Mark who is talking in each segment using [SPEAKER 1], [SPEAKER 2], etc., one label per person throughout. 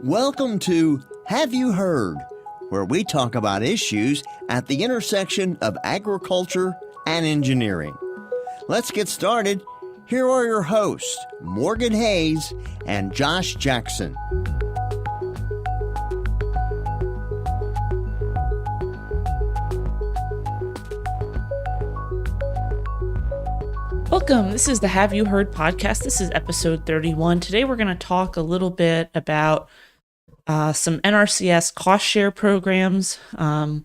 [SPEAKER 1] Welcome to Have You Heard, where we talk about issues at the intersection of agriculture and engineering. Let's get started. Here are your hosts, Morgan Hayes and Josh Jackson.
[SPEAKER 2] Welcome. This is the Have You Heard podcast. This is episode 31. Today we're going to talk a little bit about some NRCS cost share programs. I'm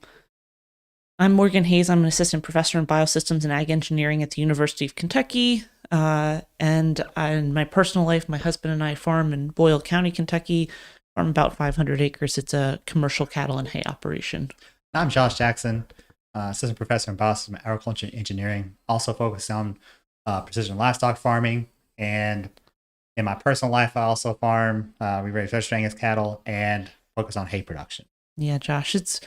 [SPEAKER 2] Morgan Hayes. I'm an assistant professor in Biosystems and Ag Engineering at the University of Kentucky. And in my personal life, my husband and I farm in Boyle County, Kentucky, farm about 500 acres. It's a commercial cattle and hay operation.
[SPEAKER 3] I'm Josh Jackson, assistant professor in Biosystems and Agriculture Engineering, also focused on precision livestock farming. And in my personal life, I also farm. We raise Western Angus cattle and focus on hay production.
[SPEAKER 2] Yeah, Josh, it's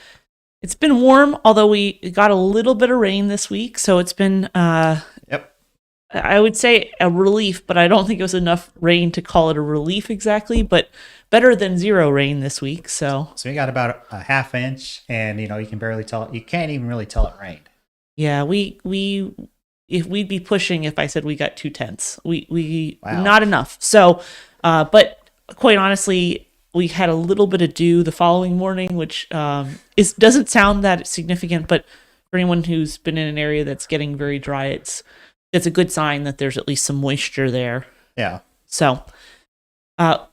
[SPEAKER 2] been warm, although we got a little bit of rain this week, so it's been I would say a relief, but I don't think it was enough rain to call it a relief exactly, but better than zero rain this week. So
[SPEAKER 3] we got about a half inch, and you can barely tell. You can't even really tell it rained.
[SPEAKER 2] Yeah, if we'd be pushing if I said we got 2/10. We
[SPEAKER 3] Wow.
[SPEAKER 2] Not enough. So, but quite honestly, we had a little bit of dew the following morning, which doesn't sound that significant, but for anyone who's been in an area that's getting very dry, it's a good sign that there's at least some moisture there.
[SPEAKER 3] Yeah.
[SPEAKER 2] So,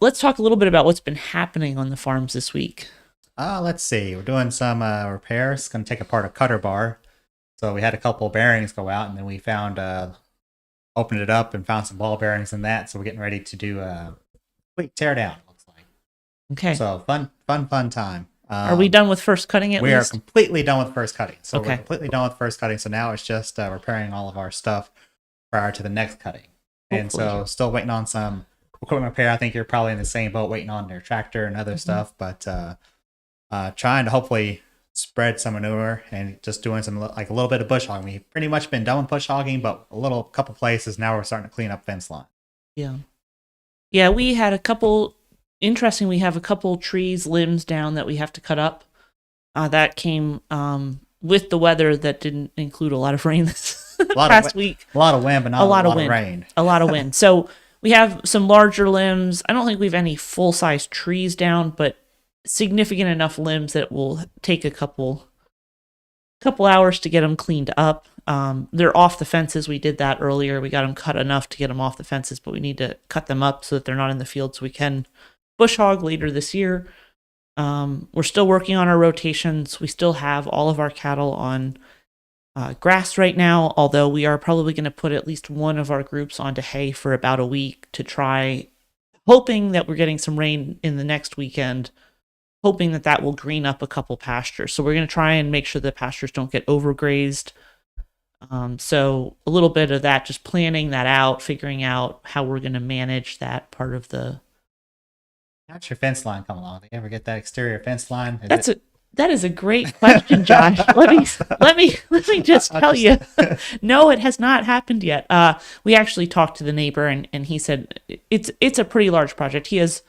[SPEAKER 2] let's talk a little bit about what's been happening on the farms this week.
[SPEAKER 3] Let's see. We're doing some repairs. Going to take apart a cutter bar. So we had a couple of bearings go out, and then we found, opened it up and found some ball bearings in that. So we're getting ready to do a quick tear down, looks like.
[SPEAKER 2] Okay.
[SPEAKER 3] So fun time.
[SPEAKER 2] Are we done with first cutting at least?
[SPEAKER 3] We are completely done with first cutting. So
[SPEAKER 2] Okay.
[SPEAKER 3] we're completely done with first cutting. So now it's just repairing all of our stuff prior to the next cutting. And so still waiting on some equipment repair. I think you're probably in the same boat, waiting on their tractor and other stuff, but trying to hopefully spread some manure and just doing some like a little bit of bush hogging. We've pretty much been done with bush hogging, but couple places now we're starting to clean up fence line.
[SPEAKER 2] Yeah, we had a couple. Interesting, we have a couple trees, limbs down that we have to cut up. That came with the weather that didn't include a lot of rain this past week.
[SPEAKER 3] A lot of wind, but not a lot of rain.
[SPEAKER 2] A lot of wind. So we have some larger limbs. I don't think we have any full-size trees down, but significant enough limbs that will take a couple hours to get them cleaned up. They're off the fences. We did that earlier. We got them cut enough to get them off the fences, but we need to cut them up so that they're not in the field so we can bush hog later this year. We're still working on our rotations. We still have all of our cattle on grass right now, although we are probably going to put at least one of our groups onto hay for about a week to try, hoping that we're getting some rain in the next weekend, hoping that will green up a couple pastures. So we're going to try and make sure the pastures don't get overgrazed. So a little bit of that, just planning that out, figuring out how we're going to manage that part of the.
[SPEAKER 3] How's your fence line coming along? Do you ever get that exterior fence line?
[SPEAKER 2] That is a great question, Josh. let me just tell you. No, it has not happened yet. We actually talked to the neighbor, and he said it's a pretty large project. He has,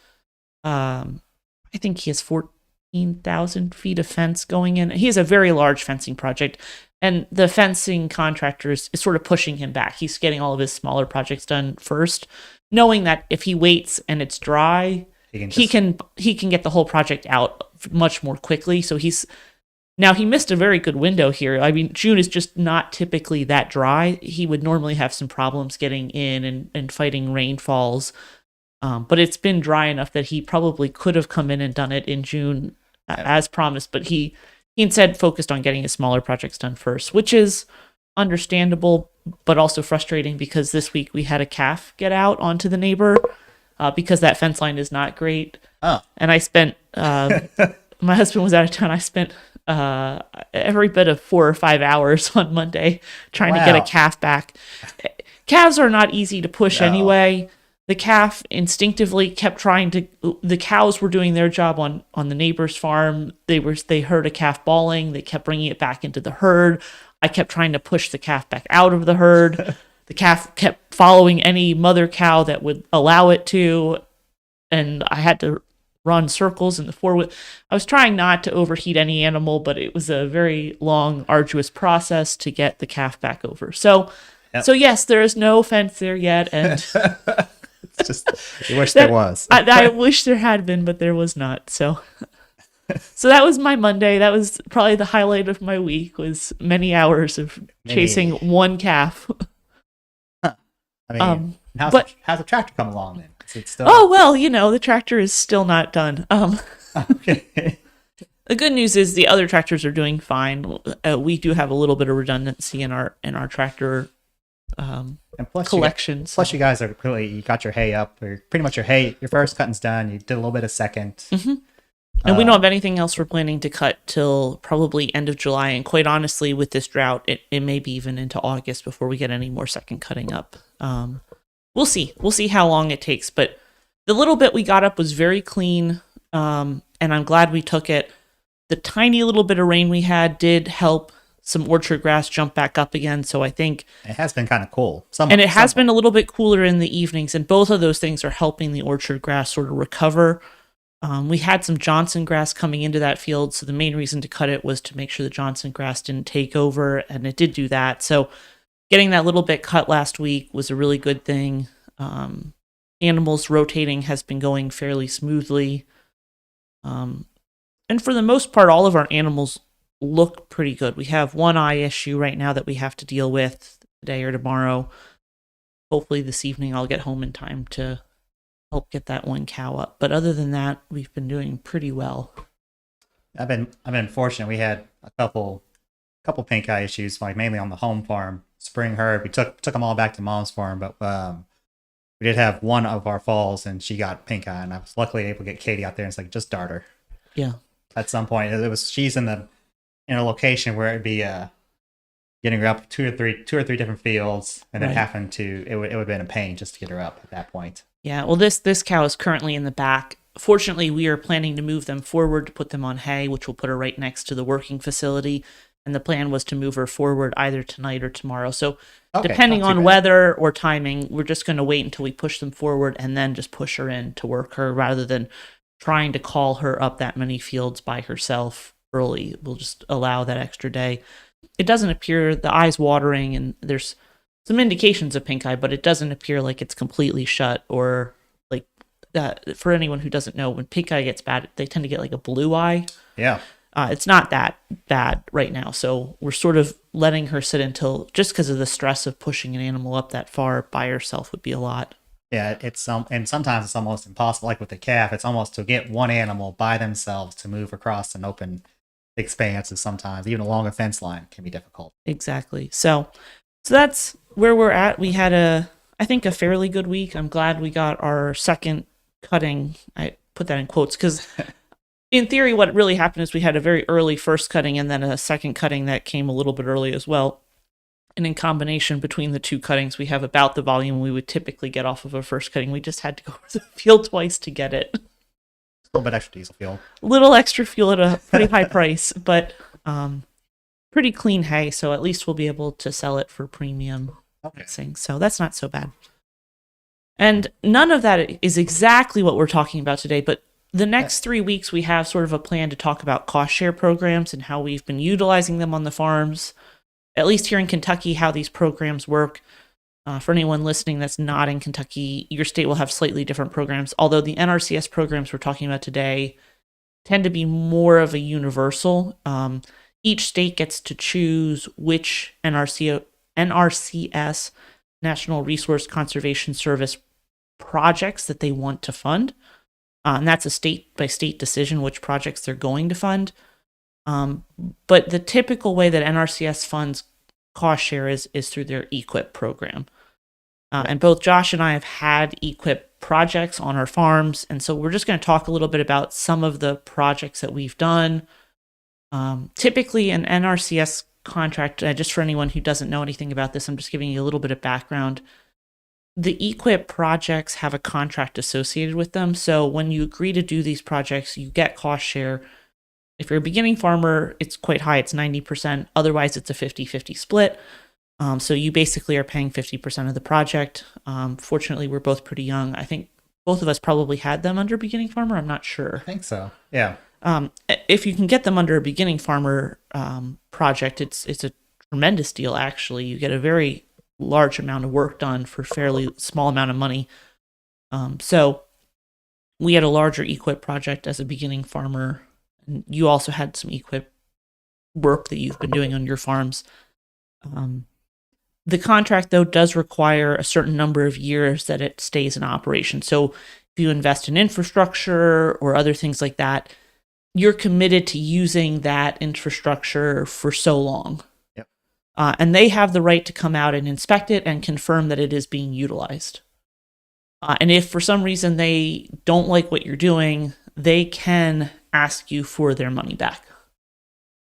[SPEAKER 2] I think he has 14,000 feet of fence going in. He has a very large fencing project, and the fencing contractor is sort of pushing him back. He's getting all of his smaller projects done first, knowing that if he waits and it's dry, he can get the whole project out much more quickly. So he missed a very good window here. I mean, June is just not typically that dry. He would normally have some problems getting in and fighting rainfalls. But it's been dry enough that he probably could have come in and done it in June as promised. But he instead focused on getting his smaller projects done first, which is understandable, but also frustrating because this week we had a calf get out onto the neighbor because that fence line is not great.
[SPEAKER 3] Oh.
[SPEAKER 2] And I spent, my husband was out of town. I spent every bit of 4 or 5 hours on Monday trying to get a calf back. Calves are not easy to push anyway. The calf instinctively kept the cows were doing their job on the neighbor's farm. They heard a calf bawling. They kept bringing it back into the herd. I kept trying to push the calf back out of the herd. The calf kept following any mother cow that would allow it to. And I had to run circles in the four-wheel. I was trying not to overheat any animal, but it was a very long, arduous process to get the calf back over. So,
[SPEAKER 3] Yep.
[SPEAKER 2] so yes, there is no fence there yet, and
[SPEAKER 3] It's just, you wish there was.
[SPEAKER 2] I wish there had been, but there was not. So that was my Monday. That was probably the highlight of my week, was many hours of chasing one calf.
[SPEAKER 3] I mean, how's the tractor come along then? Is it still...
[SPEAKER 2] Oh, well, the tractor is still not done.
[SPEAKER 3] Okay.
[SPEAKER 2] The good news is the other tractors are doing fine. We do have a little bit of redundancy in our tractor
[SPEAKER 3] And plus
[SPEAKER 2] collections.
[SPEAKER 3] Plus, you guys are clearly, you got your hay up, or pretty much your first cutting's done. You did a little bit of second.
[SPEAKER 2] Mm-hmm. And we don't have anything else we're planning to cut till probably end of July. And quite honestly, with this drought, it may be even into August before we get any more second cutting up. We'll see. We'll see how long it takes. But the little bit we got up was very clean, and I'm glad we took it. The tiny little bit of rain we had did help some orchard grass jump back up again. So I think
[SPEAKER 3] it has been kind of cool.
[SPEAKER 2] It has been a little bit cooler in the evenings, and both of those things are helping the orchard grass sort of recover. We had some Johnson grass coming into that field, so the main reason to cut it was to make sure the Johnson grass didn't take over, and it did do that. So getting that little bit cut last week was a really good thing. Animals rotating has been going fairly smoothly. And for the most part, all of our animals look pretty good. We have one eye issue right now that we have to deal with today or tomorrow. Hopefully this evening I'll get home in time to help get that one cow up. But other than that, we've been doing pretty well.
[SPEAKER 3] I've been fortunate. We had a couple pink eye issues, like mainly on the home farm. Spring herd, we took them all back to mom's farm, but we did have one of our falls, and she got pink eye, and I was luckily able to get Katie out there and it's like, just dart her.
[SPEAKER 2] Yeah.
[SPEAKER 3] At some point, she's in a location where it'd be getting her up two or three different fields, and then it would have been a pain just to get her up at that point.
[SPEAKER 2] Yeah, well, this cow is currently in the back. Fortunately, we are planning to move them forward to put them on hay, which will put her right next to the working facility. And the plan was to move her forward either tonight or tomorrow. So depending on weather or timing, we're just going to wait until we push them forward and then just push her in to work her rather than trying to call her up that many fields by herself early. We'll just allow that extra day. It doesn't appear, the eye's watering, and there's some indications of pink eye, but it doesn't appear like it's completely shut, or like that. For anyone who doesn't know, when pink eye gets bad, they tend to get like a blue eye.
[SPEAKER 3] Yeah.
[SPEAKER 2] It's not that bad right now, so we're sort of letting her sit until, just because of the stress of pushing an animal up that far by herself would be a lot.
[SPEAKER 3] Yeah, and sometimes it's almost impossible. Like with the calf, it's almost to get one animal by themselves to move across an open expanse. Is sometimes even a longer fence line can be difficult.
[SPEAKER 2] Exactly. So that's where we're at. We had I think a fairly good week. I'm glad we got our second cutting. I put that in quotes because in theory, what really happened is we had a very early first cutting and then a second cutting that came a little bit early as well. And in combination between the two cuttings, we have about the volume we would typically get off of a first cutting. We just had to go over the field twice to get it.
[SPEAKER 3] A little bit extra diesel fuel.
[SPEAKER 2] A little extra fuel at a pretty high price, but pretty clean hay, so at least we'll be able to sell it for premium pricing. So that's not so bad. And none of that is exactly what we're talking about today, but the next 3 weeks we have sort of a plan to talk about cost share programs and how we've been utilizing them on the farms. At least here in Kentucky, how these programs work. For anyone listening that's not in Kentucky, your state will have slightly different programs, although the NRCS programs we're talking about today tend to be more of a universal. Each state gets to choose which NRCS, National Resource Conservation Service, projects that they want to fund. And that's a state-by-state decision which projects they're going to fund. But the typical way that NRCS funds cost share is through their EQIP program. And both Josh and I have had EQIP projects on our farms, and so we're just going to talk a little bit about some of the projects that we've done. Typically an NRCS contract, just for anyone who doesn't know anything about this, I'm just giving you a little bit of background. The EQIP projects have a contract associated with them, so when you agree to do these projects, you get cost share. If you're a beginning farmer, it's quite high, it's 90%. Otherwise, it's a 50-50 split. So you basically are paying 50% of the project. Fortunately, we're both pretty young. I think both of us probably had them under beginning farmer. I'm not sure.
[SPEAKER 3] I think so. Yeah.
[SPEAKER 2] If you can get them under a beginning farmer project, it's a tremendous deal. Actually, you get a very large amount of work done for fairly small amount of money. So we had a larger equip project as a beginning farmer, and you also had some equip work that you've been doing on your farms. The contract, though, does require a certain number of years that it stays in operation. So if you invest in infrastructure or other things like that, you're committed to using that infrastructure for so long.
[SPEAKER 3] Yep.
[SPEAKER 2] And they have the right to come out and inspect it and confirm that it is being utilized. And if for some reason they don't like what you're doing, they can ask you for their money back.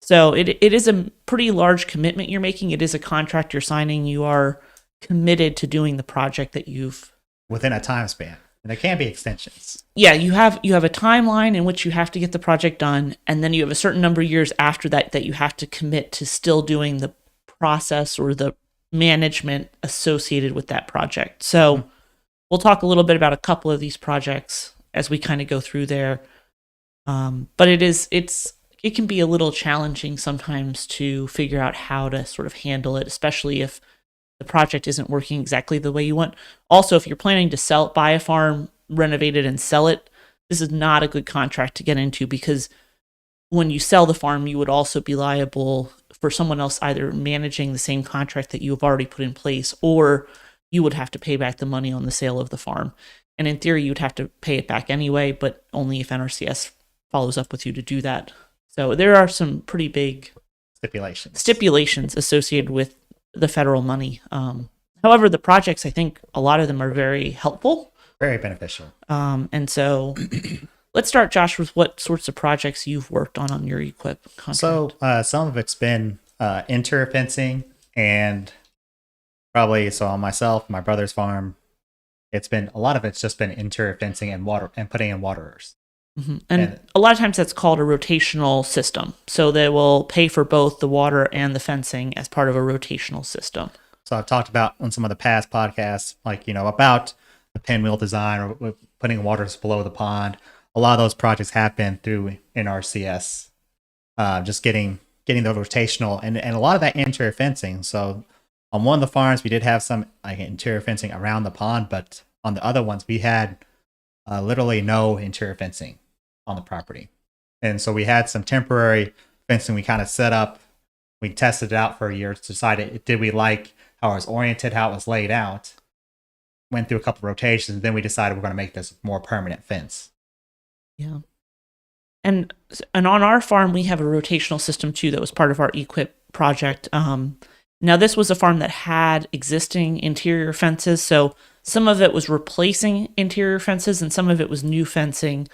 [SPEAKER 2] So it is a pretty large commitment you're making. It is a contract you're signing. You are committed to doing the project that you've...
[SPEAKER 3] Within a time span. And there can be extensions.
[SPEAKER 2] Yeah, you have a timeline in which you have to get the project done, and then you have a certain number of years after that you have to commit to still doing the process or the management associated with that project. So we'll talk a little bit about a couple of these projects as we kind of go through there. But it can be a little challenging sometimes to figure out how to sort of handle it, especially if the project isn't working exactly the way you want. Also, if you're planning to buy a farm, renovate it, and sell it, this is not a good contract to get into, because when you sell the farm, you would also be liable for someone else either managing the same contract that you have already put in place, or you would have to pay back the money on the sale of the farm. And in theory, you'd have to pay it back anyway, but only if NRCS follows up with you to do that. So there are some pretty big stipulations associated with the federal money. However, the projects, I think a lot of them are very helpful.
[SPEAKER 3] Very beneficial.
[SPEAKER 2] And so let's start, Josh, with what sorts of projects you've worked on your equip contract.
[SPEAKER 3] So some of it's been interfencing, and probably so on myself, my brother's farm, a lot of it's just been interfencing and water and putting in waterers.
[SPEAKER 2] Mm-hmm. And a lot of times that's called a rotational system. So they will pay for both the water and the fencing as part of a rotational system.
[SPEAKER 3] So I've talked about on some of the past podcasts, like, about the pinwheel design or putting waters below the pond. A lot of those projects have been through NRCS, just getting the rotational and a lot of that interior fencing. So on one of the farms, we did have some interior fencing around the pond, but on the other ones, we had literally no interior fencing on the property. And so we had some temporary fencing we kind of set up. We tested it out for a year to decide did we like how it was oriented, how it was laid out. Went through a couple of rotations, and then we decided we're going to make this more permanent fence.
[SPEAKER 2] Yeah. And on our farm, we have a rotational system too that was part of our equip project. Now, this was a farm that had existing interior fences, so some of it was replacing interior fences and some of it was new fencing.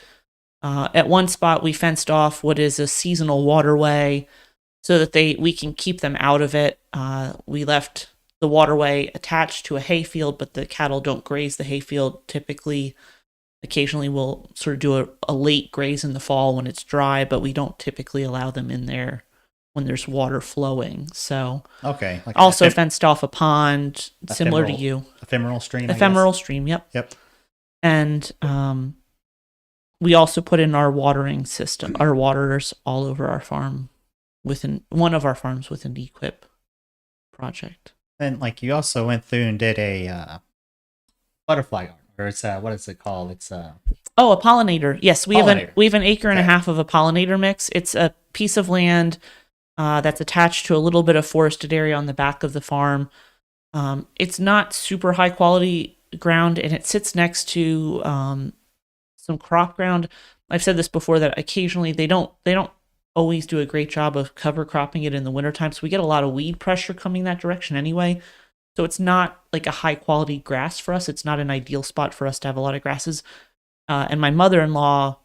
[SPEAKER 2] At one spot, we fenced off what is a seasonal waterway so that we can keep them out of it. We left the waterway attached to a hayfield, but the cattle don't graze the hayfield typically. Occasionally, we'll sort of do a late graze in the fall when it's dry, but we don't typically allow them in there when there's water flowing. So
[SPEAKER 3] okay,
[SPEAKER 2] also fenced off a pond similar to you.
[SPEAKER 3] Ephemeral stream.
[SPEAKER 2] Ephemeral stream. Yep. And we also put in our watering system, our waterers all over our farm, within one of our farms within the equip project.
[SPEAKER 3] And you also went through and did a butterfly garden, or it's what is it called? It's a
[SPEAKER 2] pollinator. Yes, we have an acre and a half of a pollinator mix. It's a piece of land that's attached to a little bit of forested area on the back of the farm. It's not super high quality ground, and it sits next to some crop ground. I've said this before that occasionally they don't always do a great job of cover cropping it in the wintertime, so we get a lot of weed pressure coming that direction anyway. So it's not like a high quality grass for us. It's not an ideal spot for us to have a lot of grasses. And my mother-in-law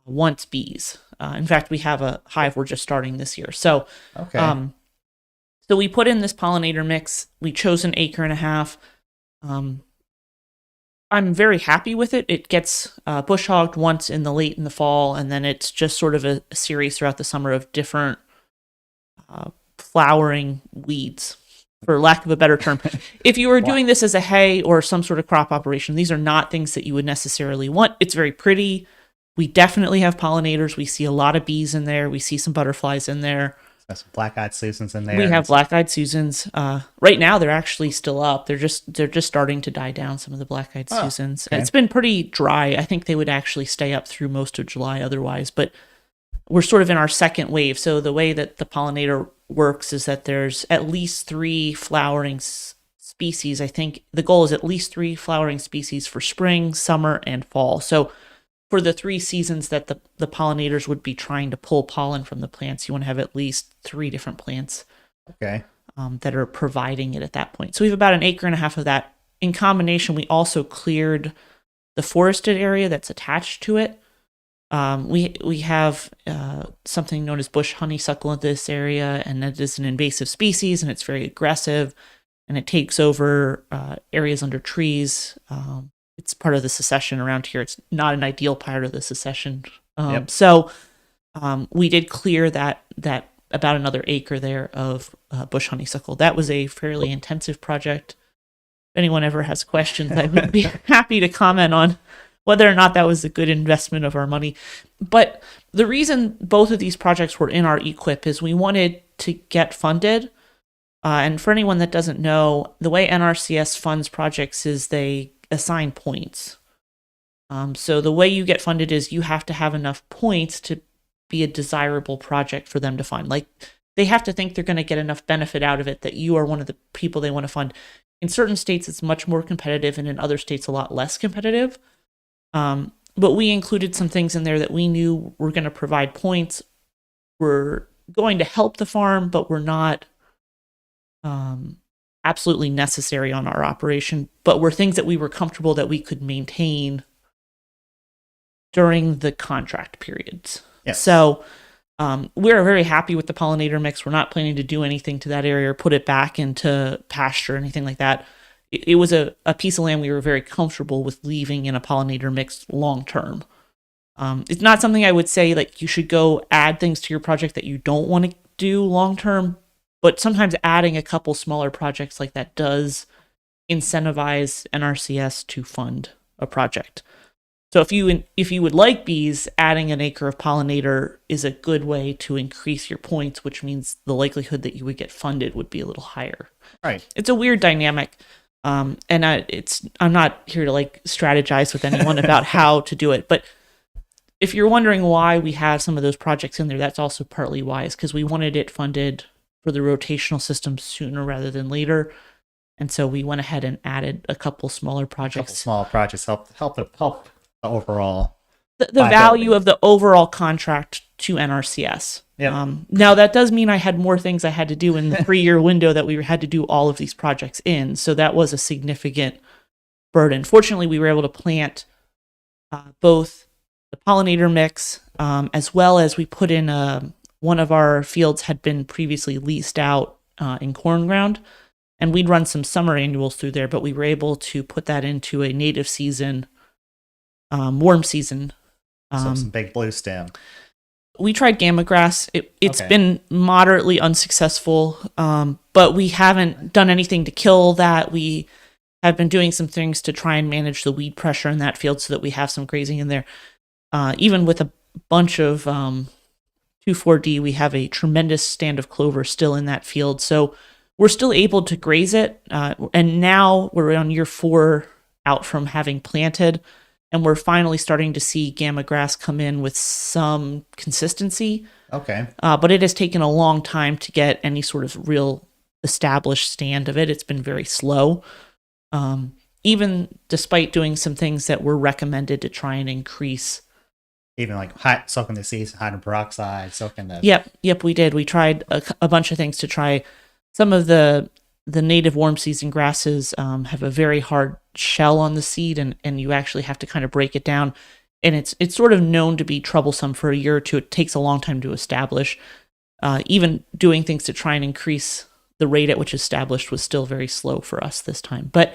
[SPEAKER 2] wants bees. In fact, we have a hive we're just starting this year. So,
[SPEAKER 3] okay.
[SPEAKER 2] So we put in this pollinator mix. We chose an acre and a half. I'm very happy with it. It gets bush hogged once late in the fall, and then it's just sort of a series throughout the summer of different flowering weeds. for lack of a better term. If you were doing this as a hay or some sort of crop operation, these are not things that you would necessarily want. It's very pretty. We definitely have pollinators. We see a lot of bees in there. We see some butterflies in there.
[SPEAKER 3] Got some black-eyed Susans in there.
[SPEAKER 2] We have black-eyed Susans. Right now, they're actually still up. They're just starting to die down, some of the black-eyed Susans.
[SPEAKER 3] Okay.
[SPEAKER 2] It's been pretty dry. I think they would actually stay up through most of July otherwise, but we're sort of in our second wave. So the way that the pollinator works is that there's at least 3 flowering species. I think the goal is at least 3 flowering species for spring, summer, and fall. So for the 3 seasons that the pollinators would be trying to pull pollen from the plants, you want to have at least 3 different plants that are providing it at that point. So we have about 1.5 acres of that. In combination, we also cleared the forested area that's attached to it. We have something known as bush honeysuckle in this area, and it is an invasive species, and it's very aggressive, and it takes over areas under trees. It's part of the succession around here. It's not an ideal part of the succession. So we did clear that about another acre there of bush honeysuckle. That was a fairly intensive project. If anyone ever has questions, I would be happy to comment on whether or not that was a good investment of our money. But the reason both of these projects were in our equip is we wanted to get funded. And for anyone that doesn't know, the way NRCS funds projects is they assign points. So the way you get funded is you have to have enough points to be a desirable project for them to fund. Like, they have to think they're going to get enough benefit out of it that you are one of the people they want to fund. In certain states, it's much more competitive, and in other states, a lot less competitive. But we included some things in there that we knew were going to provide points, were going to help the farm, but were not absolutely necessary on our operation, but were things that we were comfortable that we could maintain during the contract periods.
[SPEAKER 3] Yes.
[SPEAKER 2] So we're very happy with the pollinator mix. We're not planning to do anything to that area or put it back into pasture or anything like that. It was a piece of land we were very comfortable with leaving in a pollinator mix long term. It's not something I would say like you should go add things to your project that you don't want to do long term, but sometimes adding a couple smaller projects like that does incentivize NRCS to fund a project. So if you would like bees, adding 1 acre of pollinator is a good way to increase your points, which means the likelihood that you would get funded would be a little higher.
[SPEAKER 3] Right.
[SPEAKER 2] It's a weird dynamic. And I'm not here to like strategize with anyone about how to do it, but if you're wondering why we have some of those projects in there, that's also partly why, is because we wanted it funded for the rotational system sooner rather than later. And so we went ahead and added a couple smaller projects.
[SPEAKER 3] Small projects help the overall
[SPEAKER 2] the value of the overall contract to NRCS.
[SPEAKER 3] Yep.
[SPEAKER 2] Now that does mean I had more things I had to do in the 3-year window that we had to do all of these projects in. So that was a significant burden. Fortunately, we were able to plant both the pollinator mix as well as we put in one of our fields had been previously leased out in corn ground, and we'd run some summer annuals through there, but we were able to put that into a native season, warm season.
[SPEAKER 3] So some big blue stem.
[SPEAKER 2] We tried gamma grass. It's
[SPEAKER 3] Okay.
[SPEAKER 2] been moderately unsuccessful, but we haven't done anything to kill that. We have been doing some things to try and manage the weed pressure in that field so that we have some grazing in there. Even with a bunch of 2,4-D, we have a tremendous stand of clover still in that field. So we're still able to graze it. And now we're on year 4 out from having planted. And we're finally starting to see gamma grass come in with some consistency.
[SPEAKER 3] Okay.
[SPEAKER 2] But it has taken a long time to get any sort of real established stand of it. It's been very slow. Even despite doing some things that were recommended to try and increase.
[SPEAKER 3] Even like soaking the seeds in hydrogen peroxide, soaking the...
[SPEAKER 2] Yep, we did. We tried a bunch of things to try. Some of the native warm season grasses have a very hard shell on the seed, and you actually have to kind of break it down. And it's sort of known to be troublesome for a year or two. It takes a long time to establish. Even doing things to try and increase the rate at which established was still very slow for us this time. But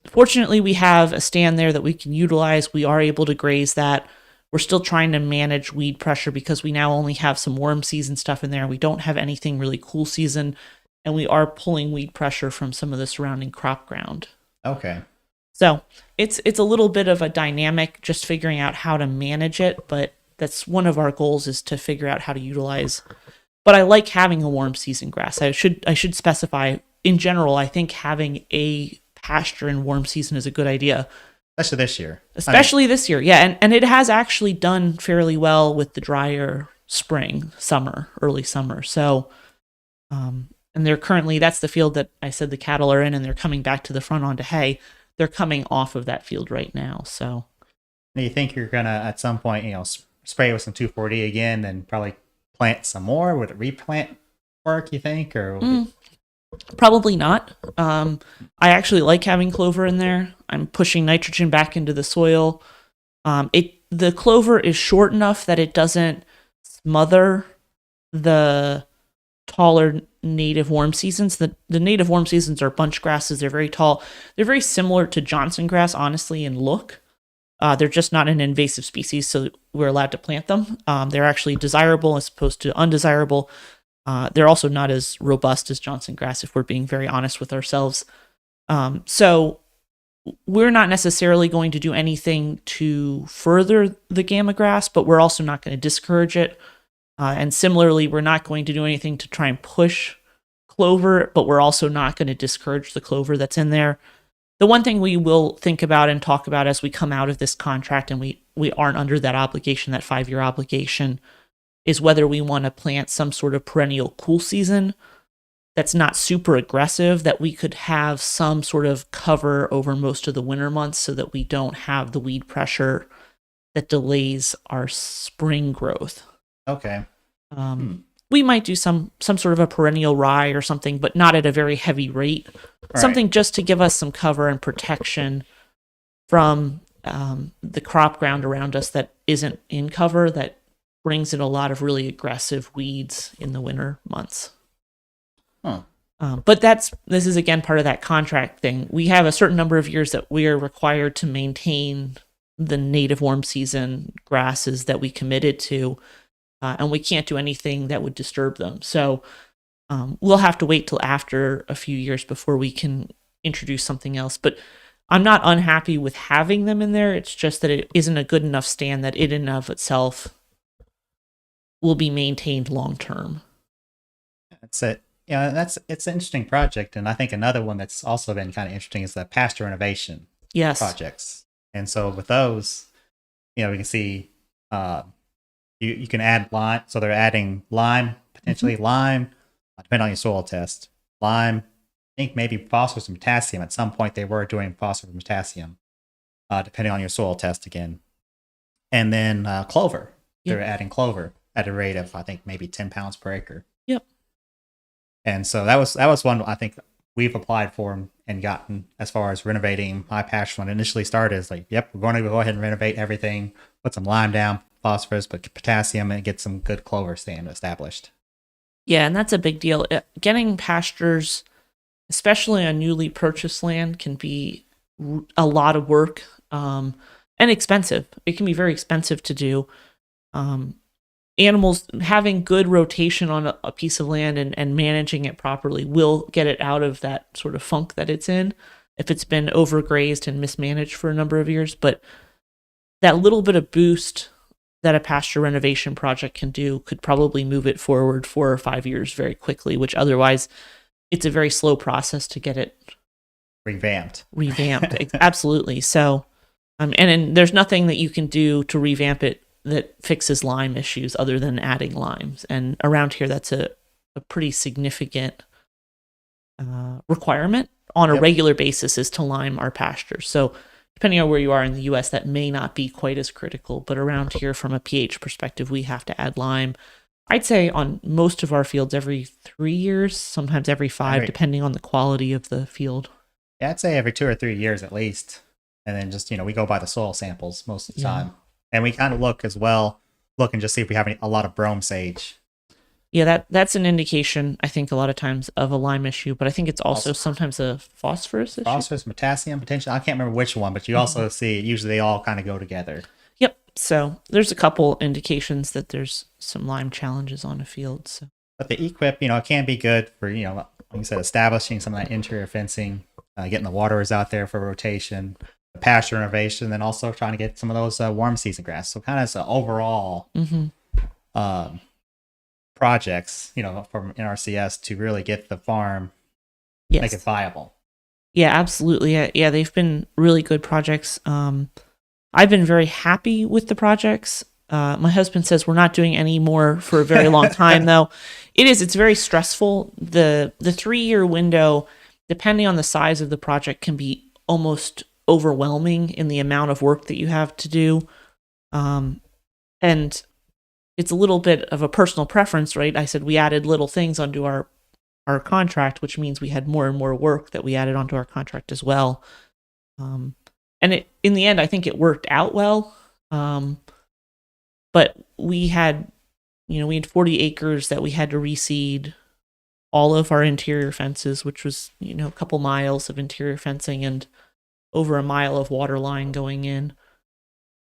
[SPEAKER 2] fortunately, we have a stand there that we can utilize. We are able to graze that. We're still trying to manage weed pressure because we now only have some warm season stuff in there. We don't have anything really cool season. and we are pulling weed pressure from some of the surrounding crop ground.
[SPEAKER 3] Okay.
[SPEAKER 2] So it's a little bit of a dynamic, just figuring out how to manage it, but that's one of our goals, is to figure out how to utilize. But I like having a warm season grass. I should specify, in general, I think having a pasture in warm season is a good idea.
[SPEAKER 3] Especially this year.
[SPEAKER 2] Especially this year, yeah. And it has actually done fairly well with the drier spring, summer, early summer. So, and they're currently, that's the field that I said the cattle are in, and they're coming back to the front onto hay. They're coming off of that field right now. So,
[SPEAKER 3] do you think you're going to, at some point, spray with some 2,4-D again and probably plant some more? Would it replant work, you think? Or
[SPEAKER 2] probably not. I actually like having clover in there. I'm pushing nitrogen back into the soil. The clover is short enough that it doesn't smother the taller native warm seasons. The native warm seasons are bunch grasses. They're very tall. They're very similar to Johnson grass, honestly, in look. They're just not an invasive species, so we're allowed to plant them. They're actually desirable as opposed to undesirable. They're also not as robust as Johnson grass, if we're being very honest with ourselves. So we're not necessarily going to do anything to further the gamma grass, but we're also not going to discourage it. And similarly, we're not going to do anything to try and push clover, but we're also not going to discourage the clover that's in there. The one thing we will think about and talk about as we come out of this contract, and we aren't under that obligation, that 5-year obligation, is whether we want to plant some sort of perennial cool season that's not super aggressive, that we could have some sort of cover over most of the winter months so that we don't have the weed pressure that delays our spring growth.
[SPEAKER 3] Okay.
[SPEAKER 2] We might do some sort of a perennial rye or something, but not at a very heavy rate.
[SPEAKER 3] Right.
[SPEAKER 2] Something just to give us some cover and protection from the crop ground around us that isn't in cover, that brings in a lot of really aggressive weeds in the winter months.
[SPEAKER 3] Huh.
[SPEAKER 2] But this is, again, part of that contract thing. We have a certain number of years that we are required to maintain the native warm season grasses that we committed to, and we can't do anything that would disturb them. So we'll have to wait till after a few years before we can introduce something else. But I'm not unhappy with having them in there. It's just that it isn't a good enough stand that it in and of itself will be maintained long term.
[SPEAKER 3] That's it. Yeah, it's an interesting project, and I think another one that's also been kind of interesting is the pasture renovation projects. And so with those, we can see you can add lime. So they're adding lime, potentially lime, depending on your soil test. Lime, I think maybe phosphorus and potassium. At some point, they were doing phosphorus and potassium, depending on your soil test again. And then clover. They're adding clover at a rate of, I think, maybe 10 pounds per acre.
[SPEAKER 2] Yep.
[SPEAKER 3] And so that was one I think we've applied for and gotten as far as renovating my pasture. When it initially started, it's like, yep, we're going to go ahead and renovate everything, put some lime down, phosphorus, but potassium, and get some good clover stand established. Yeah,
[SPEAKER 2] and that's a big deal. Getting pastures, especially on newly purchased land, can be a lot of work and expensive. It can be very expensive to do. Animals having good rotation on a piece of land and managing it properly will get it out of that sort of funk that it's in if it's been overgrazed and mismanaged for a number of years. But that little bit of boost that a pasture renovation project can do could probably move it forward 4 or 5 years very quickly, which otherwise it's a very slow process to get it
[SPEAKER 3] revamped.
[SPEAKER 2] Absolutely. So, and there's nothing that you can do to revamp it that fixes lime issues other than adding limes. And around here, that's a pretty significant requirement on a regular basis, is to lime our pastures. So depending on where you are in the U.S., that may not be quite as critical. But around here, from a pH perspective, we have to add lime. I'd say on most of our fields every 3 years, sometimes every 5, depending on the quality of the field.
[SPEAKER 3] Yeah, I'd say every 2 or 3 years at least. And then just, we go by the soil samples most of the time. And we kind of look and just see if we have a lot of brome sage.
[SPEAKER 2] Yeah, that's an indication, I think, a lot of times of a lime issue, but I think it's also sometimes a phosphorus issue.
[SPEAKER 3] Phosphorus, potassium, potentially. I can't remember which one, but you also see, usually they all kind of go together.
[SPEAKER 2] Yep. So there's a couple indications that there's some lime challenges on a field. So.
[SPEAKER 3] But the equip, it can be good for, like you said, establishing some of that interior fencing, getting the waterers out there for rotation, the pasture renovation, then also trying to get some of those warm season grass. So kind of as an overall projects, from NRCS to really get the farm, make it viable.
[SPEAKER 2] Yeah, absolutely. Yeah, they've been really good projects. I've been very happy with the projects. My husband says we're not doing any more for a very long time, though. It's very stressful. The 3-year window, depending on the size of the project, can be almost overwhelming in the amount of work that you have to do. And it's a little bit of a personal preference, right? I said we added little things onto our contract, which means we had more and more work that we added onto our contract as well. And in the end, I think it worked out well. But we had 40 acres that we had to reseed all of our interior fences, which was, a couple miles of interior fencing and over a mile of water line going in.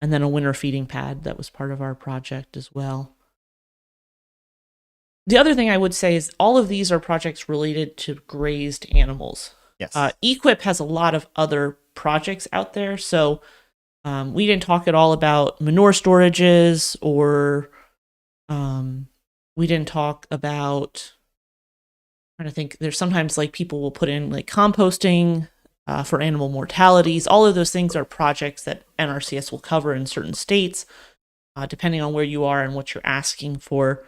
[SPEAKER 2] And then a winter feeding pad that was part of our project as well. The other thing I would say is all of these are projects related to grazed animals.
[SPEAKER 3] Yes.
[SPEAKER 2] EQIP has a lot of other projects out there, so we didn't talk at all about manure storages, or we didn't talk about, I'm trying to think, there's sometimes like people will put in like composting for animal mortalities. All of those things are projects that NRCS will cover in certain states, depending on where you are and what you're asking for.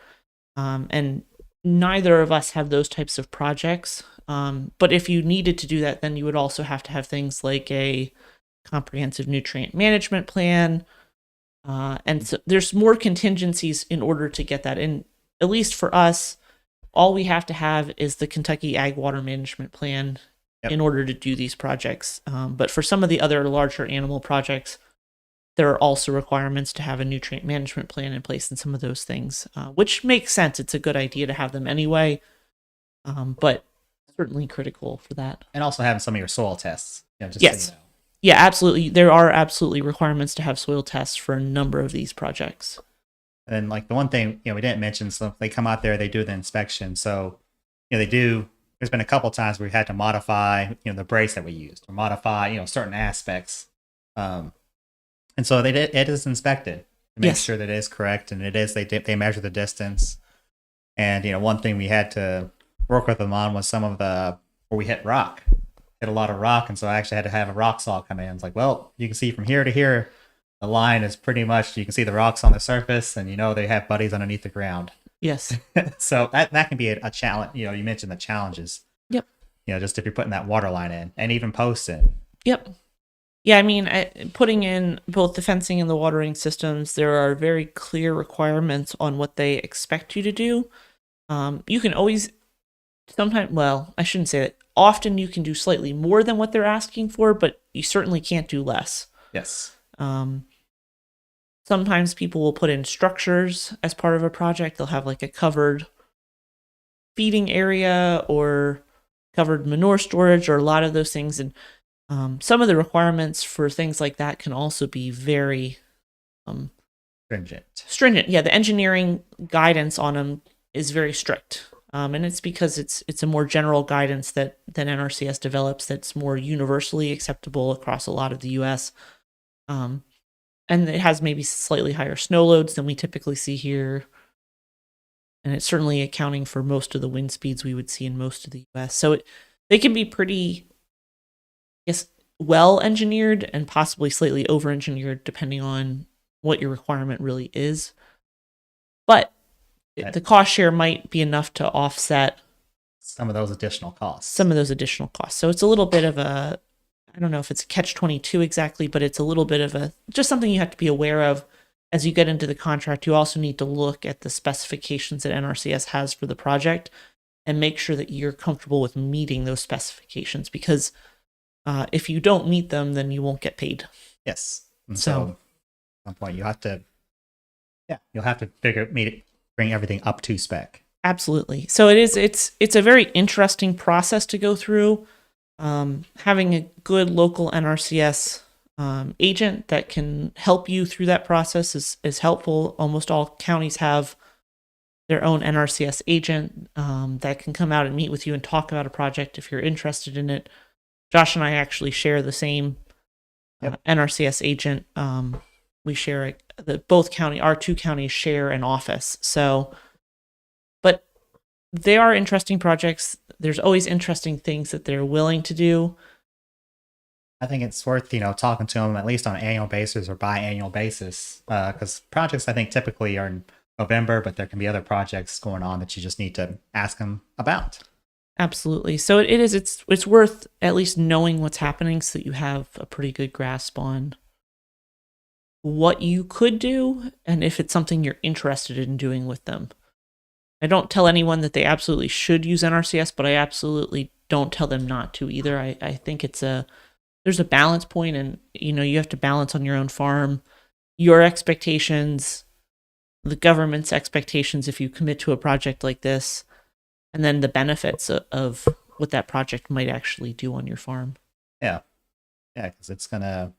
[SPEAKER 2] And neither of us have those types of projects. But if you needed to do that, then you would also have to have things like a comprehensive nutrient management plan. And so there's more contingencies in order to get that. And at least for us, all we have to have is the Kentucky Ag Water Management Plan in order to do these projects. But for some of the other larger animal projects, there are also requirements to have a nutrient management plan in place and some of those things, which makes sense. It's a good idea to have them anyway, but certainly critical for that.
[SPEAKER 3] And also having some of your soil tests.
[SPEAKER 2] Yes.
[SPEAKER 3] So you know.
[SPEAKER 2] Yeah, absolutely. There are absolutely requirements to have soil tests for a number of these projects.
[SPEAKER 3] And like the one thing, we didn't mention, so they come out there, they do the inspection. So, they do, there's been a couple times where we had to modify, the brace that we used, or modify, certain aspects. And so it is inspected to make sure that it is correct, and it is, they measure the distance. And one thing we had to work with them on was some of the where we hit a lot of rock, and so I actually had to have a rock saw come in. It's like, well, you can see from here to here, the line is pretty much, you can see the rocks on the surface, and they have buddies underneath the ground.
[SPEAKER 2] Yes.
[SPEAKER 3] So that can be a challenge. You mentioned the challenges.
[SPEAKER 2] Yep.
[SPEAKER 3] Just if you're putting that water line in, and even posts in.
[SPEAKER 2] Yep. Yeah, I mean, putting in both the fencing and the watering systems, there are very clear requirements on what they expect you to do. You can always, sometimes, well, I shouldn't say that. Often you can do slightly more than what they're asking for, but you certainly can't do less.
[SPEAKER 3] Yes.
[SPEAKER 2] Sometimes people will put in structures as part of a project. They'll have like a covered feeding area or covered manure storage or a lot of those things. And some of the requirements for things like that can also be very stringent. Yeah, the engineering guidance on them is very strict. And it's because it's a more general guidance than NRCS develops that's more universally acceptable across a lot of the U.S. And it has maybe slightly higher snow loads than we typically see here. And it's certainly accounting for most of the wind speeds we would see in most of the U.S. So they can be pretty, well engineered and possibly slightly over engineered depending on what your requirement really is. But the cost share might be enough to offset
[SPEAKER 3] some of those additional costs.
[SPEAKER 2] So it's a little bit of a, I don't know if it's a catch-22 exactly, but it's a little bit of just something you have to be aware of as you get into the contract. You also need to look at the specifications that NRCS has for the project and make sure that you're comfortable with meeting those specifications, because if you don't meet them, then you won't get paid.
[SPEAKER 3] Yes. And so at some point you'll have to bring everything up to spec.
[SPEAKER 2] Absolutely. So it's a very interesting process to go through. Having a good local NRCS agent that can help you through that process is helpful. Almost all counties have their own NRCS agent that can come out and meet with you and talk about a project if you're interested in it. Josh and I actually share the same NRCS agent. We share our two counties share an office. So, but they are interesting projects. There's always interesting things that they're willing to do.
[SPEAKER 3] I think it's worth, talking to them at least on an annual basis or biannual basis, because projects I think typically are in November, but there can be other projects going on that you just need to ask them about.
[SPEAKER 2] Absolutely. So it's worth at least knowing what's happening so that you have a pretty good grasp on what you could do and if it's something you're interested in doing with them. I don't tell anyone that they absolutely should use NRCS, but I absolutely don't tell them not to either. I think there's a balance point, and you have to balance on your own farm your expectations, the government's expectations if you commit to a project like this, and then the benefits of what that project might actually do on your farm.
[SPEAKER 3] Yeah, because it's gonna,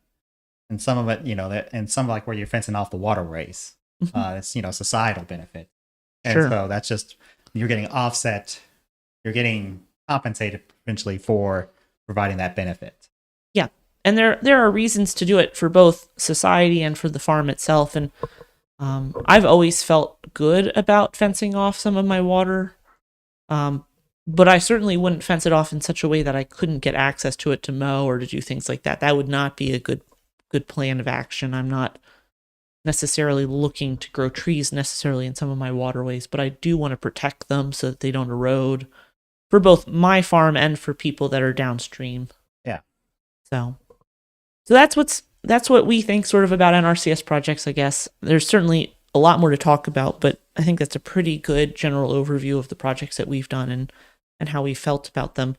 [SPEAKER 3] and some of it, and some like where you're fencing off the waterways, it's societal benefit, and
[SPEAKER 2] Sure.
[SPEAKER 3] So that's just you're getting offset, you're getting compensated eventually for providing that benefit.
[SPEAKER 2] Yeah, and there are reasons to do it for both society and for the farm itself, and I've always felt good about fencing off some of my water. But I certainly wouldn't fence it off in such a way that I couldn't get access to it to mow or to do things like that. That would not be a good plan of action. I'm not necessarily looking to grow trees necessarily in some of my waterways, but I do want to protect them so that they don't erode for both my farm and for people that are downstream.
[SPEAKER 3] Yeah.
[SPEAKER 2] So that's what we think sort of about NRCS projects, I guess. There's certainly a lot more to talk about, but I think that's a pretty good general overview of the projects that we've done and how we felt about them.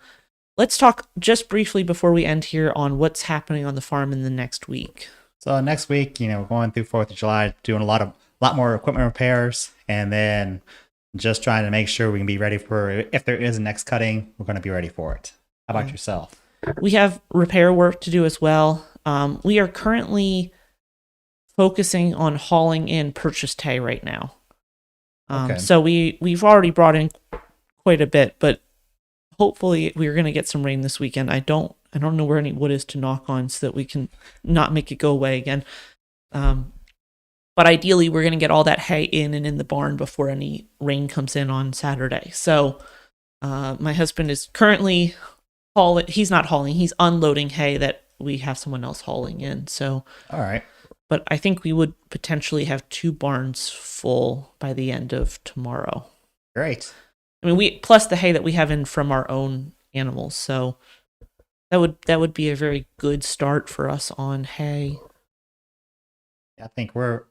[SPEAKER 2] Let's talk just briefly before we end here on what's happening on the farm in the next week.
[SPEAKER 3] So next week, we're going through 4th of July, doing a lot more equipment repairs, and then just trying to make sure we can be ready for, if there is a next cutting, we're going to be ready for it. How about yourself?
[SPEAKER 2] We have repair work to do as well. We are currently focusing on hauling in purchased hay right now.
[SPEAKER 3] Okay.
[SPEAKER 2] So we've already brought in quite a bit, but hopefully we're going to get some rain this weekend. I don't know where any wood is to knock on so that we can not make it go away again. But ideally we're going to get all that hay in and in the barn before any rain comes in on Saturday. So my husband is currently he's not hauling, he's unloading hay that we have someone else hauling in. So
[SPEAKER 3] all right.
[SPEAKER 2] But I think we would potentially have 2 barns full by the end of tomorrow.
[SPEAKER 3] Great.
[SPEAKER 2] I mean, we plus the hay that we have in from our own animals, so that would be a very good start for us on hay.
[SPEAKER 3] I think we're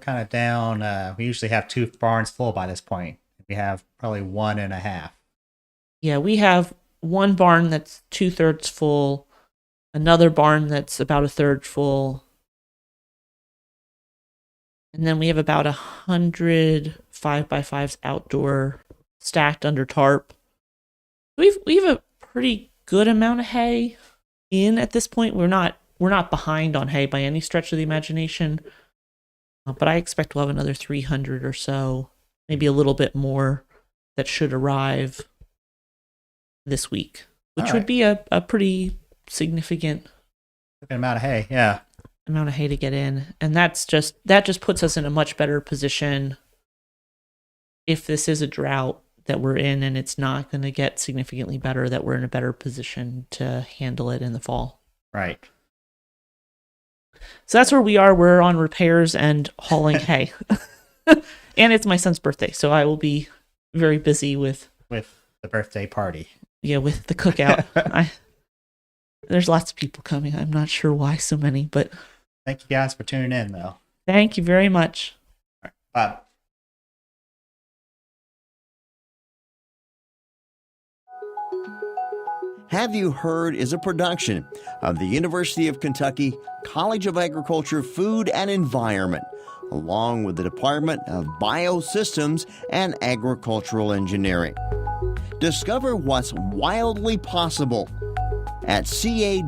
[SPEAKER 3] kind of down. We usually have 2 barns full by this point. We have probably 1.5.
[SPEAKER 2] Yeah, we have one barn that's 2/3 full, another barn that's about 1/3 full, and then we have about 100 5x5s outdoor stacked under tarp. We have a pretty good amount of hay in at this point. We're not behind on hay by any stretch of the imagination, but I expect we'll have another 300 or so, maybe a little bit more, that should arrive this week, which would be a pretty significant
[SPEAKER 3] amount of hay. Yeah,
[SPEAKER 2] amount of hay to get in, and that just puts us in a much better position if this is a drought that we're in and it's not going to get significantly better, that we're in a better position to handle it in the fall.
[SPEAKER 3] Right.
[SPEAKER 2] So that's where we are. We're on repairs and hauling hay. And it's my son's birthday, so I will be very busy with
[SPEAKER 3] the birthday party.
[SPEAKER 2] Yeah, with the cookout. There's lots of people coming. I'm not sure why so many, but
[SPEAKER 3] thank you guys for tuning in, though.
[SPEAKER 2] Thank you very much.
[SPEAKER 3] All right, bye.
[SPEAKER 1] Have You Heard is a production of the University of Kentucky College of Agriculture, Food and Environment, along with the Department of Biosystems and Agricultural Engineering. Discover what's wildly possible at ca.uky.edu.